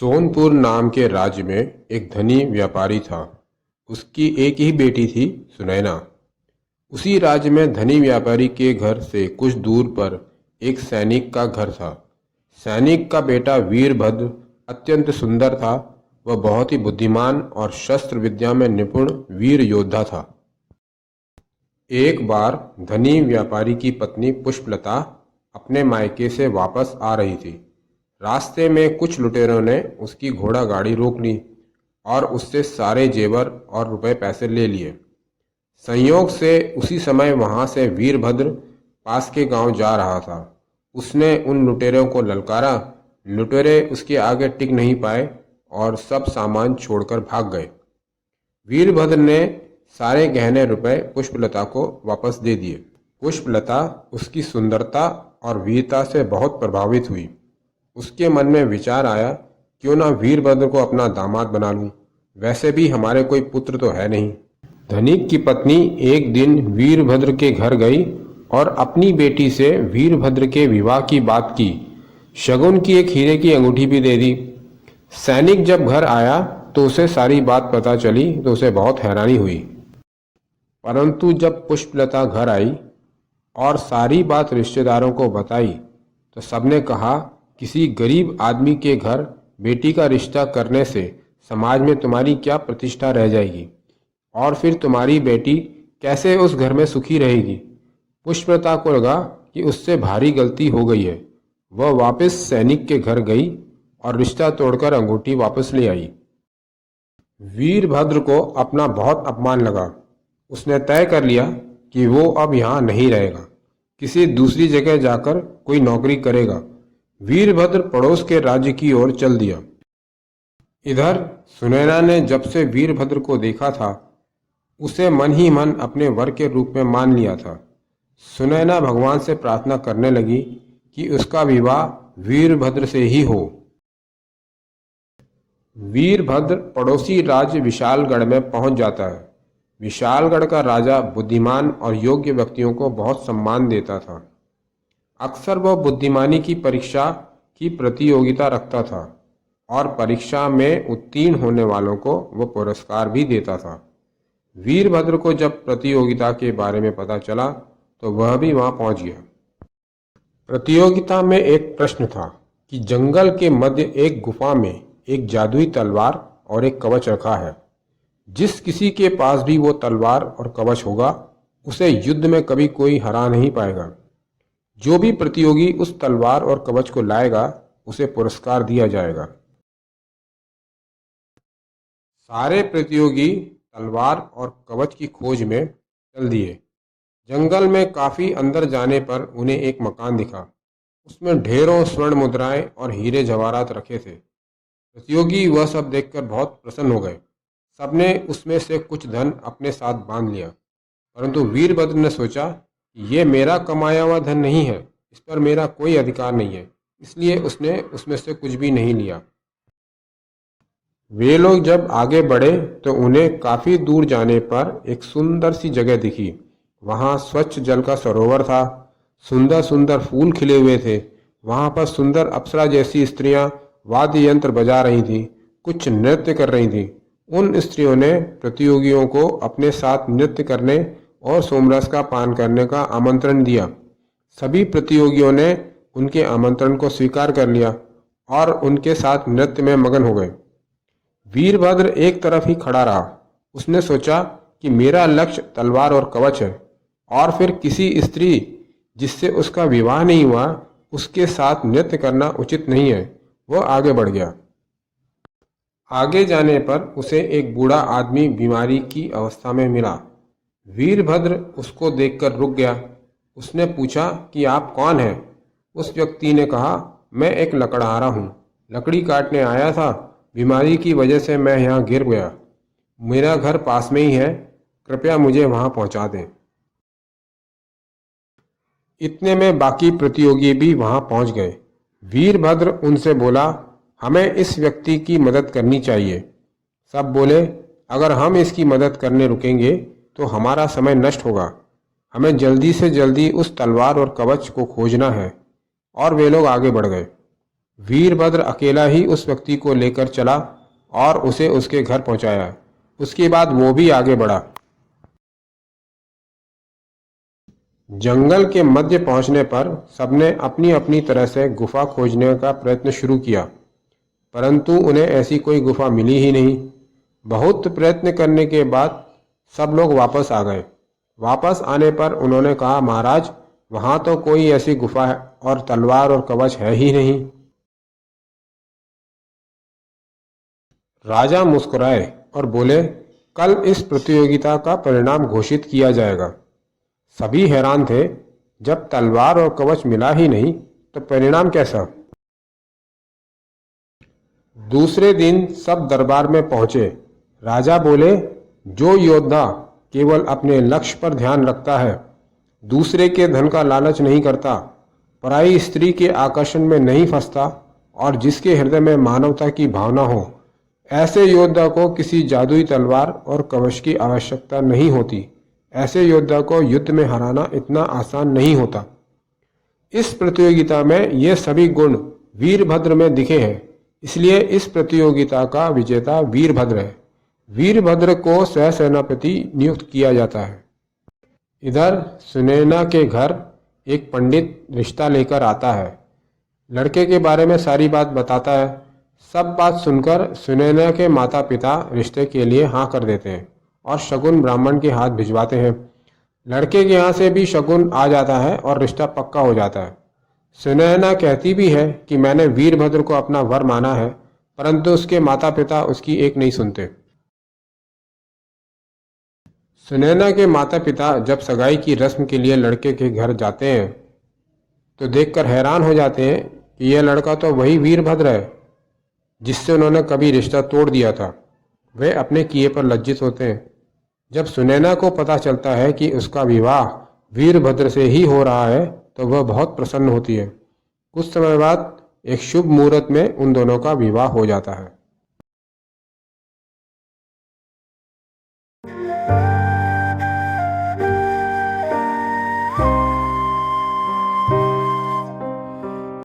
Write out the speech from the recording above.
सोनपुर नाम के राज्य में एक धनी व्यापारी था। उसकी एक ही बेटी थी, सुनैना। उसी राज्य में धनी व्यापारी के घर से कुछ दूर पर एक सैनिक का घर था। सैनिक का बेटा वीरभद्र अत्यंत सुंदर था। वह बहुत ही बुद्धिमान और शस्त्र विद्या में निपुण वीर योद्धा था। एक बार धनी व्यापारी की पत्नी पुष्पलता अपने मायके से वापस आ रही थी। रास्ते में कुछ लुटेरों ने उसकी घोड़ा गाड़ी रोक ली और उससे सारे जेवर और रुपए पैसे ले लिए। संयोग से उसी समय वहां से वीरभद्र पास के गांव जा रहा था। उसने उन लुटेरों को ललकारा। लुटेरे उसके आगे टिक नहीं पाए और सब सामान छोड़कर भाग गए। वीरभद्र ने सारे गहने रुपए पुष्पलता को वापस दे दिए। पुष्पलता उसकी सुंदरता और वीरता से बहुत प्रभावित हुई। उसके मन में विचार आया, क्यों ना वीरभद्र को अपना दामाद बना लूं। वैसे भी हमारे कोई पुत्र तो है नहीं। धनिक की पत्नी एक दिन वीरभद्र के घर गई और अपनी बेटी से वीरभद्र के विवाह की बात की। शगुन की एक हीरे की अंगूठी भी दे दी। सैनिक जब घर आया तो उसे सारी बात पता चली तो उसे बहुत हैरानी हुई। परंतु जब पुष्पलता घर आई और सारी बात रिश्तेदारों को बताई तो सबने कहा, किसी गरीब आदमी के घर बेटी का रिश्ता करने से समाज में तुम्हारी क्या प्रतिष्ठा रह जाएगी, और फिर तुम्हारी बेटी कैसे उस घर में सुखी रहेगी। पुष्पलता को लगा कि उससे भारी गलती हो गई है। वह वापस सैनिक के घर गई और रिश्ता तोड़कर अंगूठी वापस ले आई। वीरभद्र को अपना बहुत अपमान लगा। उसने तय कर लिया कि वो अब यहाँ नहीं रहेगा, किसी दूसरी जगह जाकर कोई नौकरी करेगा। वीरभद्र पड़ोस के राज्य की ओर चल दिया। इधर सुनैना ने जब से वीरभद्र को देखा था उसे मन ही मन अपने वर के रूप में मान लिया था। सुनैना भगवान से प्रार्थना करने लगी कि उसका विवाह वीरभद्र से ही हो। वीरभद्र पड़ोसी राज्य विशालगढ़ में पहुंच जाता है। विशालगढ़ का राजा बुद्धिमान और योग्य व्यक्तियों को बहुत सम्मान देता था। अक्सर वह बुद्धिमानी की परीक्षा की प्रतियोगिता रखता था और परीक्षा में उत्तीर्ण होने वालों को वह पुरस्कार भी देता था। वीरभद्र को जब प्रतियोगिता के बारे में पता चला तो वह भी वहां पहुंच गया। प्रतियोगिता में एक प्रश्न था कि जंगल के मध्य एक गुफा में एक जादुई तलवार और एक कवच रखा है। जिस किसी के पास भी वो तलवार और कवच होगा उसे युद्ध में कभी कोई हरा नहीं पाएगा। जो भी प्रतियोगी उस तलवार और कवच को लाएगा उसे पुरस्कार दिया जाएगा। सारे प्रतियोगी तलवार और कवच की खोज में चल दिए। जंगल में काफी अंदर जाने पर उन्हें एक मकान दिखा। उसमें ढेरों स्वर्ण मुद्राएं और हीरे जवाहरात रखे थे। प्रतियोगी वह सब देखकर बहुत प्रसन्न हो गए। सबने उसमें से कुछ धन अपने साथ बांध लिया। परंतु वीरभद्र ने सोचा, ये मेरा कमाया हुआ धन नहीं है, इस पर मेरा कोई अधिकार नहीं है, इसलिए उसने उसमें से कुछ भी नहीं लिया। वे लोग जब आगे बढ़े तो उन्हें काफी दूर जाने पर एक सुंदर सी जगह दिखी। वहां स्वच्छ जल का सरोवर था। सुंदर सुंदर फूल खिले हुए थे। वहां पर सुंदर अप्सरा जैसी स्त्रियां वाद्य यंत्र बजा रही थीं, कुछ नृत्य कर रही थीं। उन स्त्रियों ने प्रतियोगियों को अपने साथ नृत्य करने और सोमरस का पान करने का आमंत्रण दिया। सभी प्रतियोगियों ने उनके आमंत्रण को स्वीकार कर लिया और उनके साथ नृत्य में मगन हो गए। वीरभद्र एक तरफ ही खड़ा रहा। उसने सोचा कि मेरा लक्ष्य तलवार और कवच है, और फिर किसी स्त्री जिससे उसका विवाह नहीं हुआ उसके साथ नृत्य करना उचित नहीं है। वह आगे बढ़ गया। आगे जाने पर उसे एक बूढ़ा आदमी बीमारी की अवस्था में मिला। वीरभद्र उसको देखकर रुक गया। उसने पूछा कि आप कौन हैं? उस व्यक्ति ने कहा, मैं एक लकड़हारा हूँ, लकड़ी काटने आया था। बीमारी की वजह से मैं यहाँ गिर गया। मेरा घर पास में ही है, कृपया मुझे वहाँ पहुँचा दें। इतने में बाकी प्रतियोगी भी वहाँ पहुँच गए। वीरभद्र उनसे बोला, हमें इस व्यक्ति की मदद करनी चाहिए। सब बोले, अगर हम इसकी मदद करने रुकेंगे तो हमारा समय नष्ट होगा। हमें जल्दी से जल्दी उस तलवार और कवच को खोजना है। और वे लोग आगे बढ़ गए। वीरभद्र अकेला ही उस व्यक्ति को लेकर चला और उसे उसके घर पहुंचाया। उसके बाद वो भी आगे बढ़ा। जंगल के मध्य पहुंचने पर सबने अपनी अपनी तरह से गुफा खोजने का प्रयत्न शुरू किया, परंतु उन्हें ऐसी कोई गुफा मिली ही नहीं। बहुत प्रयत्न करने के बाद सब लोग वापस आ गए। वापस आने पर उन्होंने कहा, महाराज, वहां तो कोई ऐसी गुफा है और तलवार और कवच है ही नहीं। राजा मुस्कुराए और बोले, कल इस प्रतियोगिता का परिणाम घोषित किया जाएगा। सभी हैरान थे, जब तलवार और कवच मिला ही नहीं तो परिणाम कैसा। दूसरे दिन सब दरबार में पहुंचे। राजा बोले, जो योद्धा केवल अपने लक्ष्य पर ध्यान रखता है, दूसरे के धन का लालच नहीं करता, पराई स्त्री के आकर्षण में नहीं फंसता और जिसके हृदय में मानवता की भावना हो, ऐसे योद्धा को किसी जादुई तलवार और कवच की आवश्यकता नहीं होती। ऐसे योद्धा को युद्ध में हराना इतना आसान नहीं होता। इस प्रतियोगिता में ये सभी गुण वीरभद्र में दिखे हैं, इसलिए इस प्रतियोगिता का विजेता वीरभद्र है। वीरभद्र को सहसेनापति नियुक्त किया जाता है। इधर सुनैना के घर एक पंडित रिश्ता लेकर आता है। लड़के के बारे में सारी बात बताता है। सब बात सुनकर सुनैना के माता पिता रिश्ते के लिए हाँ कर देते हैं और शगुन ब्राह्मण के हाथ भिजवाते हैं। लड़के के यहाँ से भी शगुन आ जाता है और रिश्ता पक्का हो जाता है। सुनैना कहती भी है कि मैंने वीरभद्र को अपना वर माना है, परंतु उसके माता पिता उसकी एक नहीं सुनते। सुनैना के माता पिता जब सगाई की रस्म के लिए लड़के के घर जाते हैं तो देखकर हैरान हो जाते हैं कि यह लड़का तो वही वीरभद्र है जिससे उन्होंने कभी रिश्ता तोड़ दिया था। वे अपने किए पर लज्जित होते हैं। जब सुनैना को पता चलता है कि उसका विवाह वीरभद्र से ही हो रहा है तो वह बहुत प्रसन्न होती है। कुछ समय बाद एक शुभ मुहूर्त में उन दोनों का विवाह हो जाता है।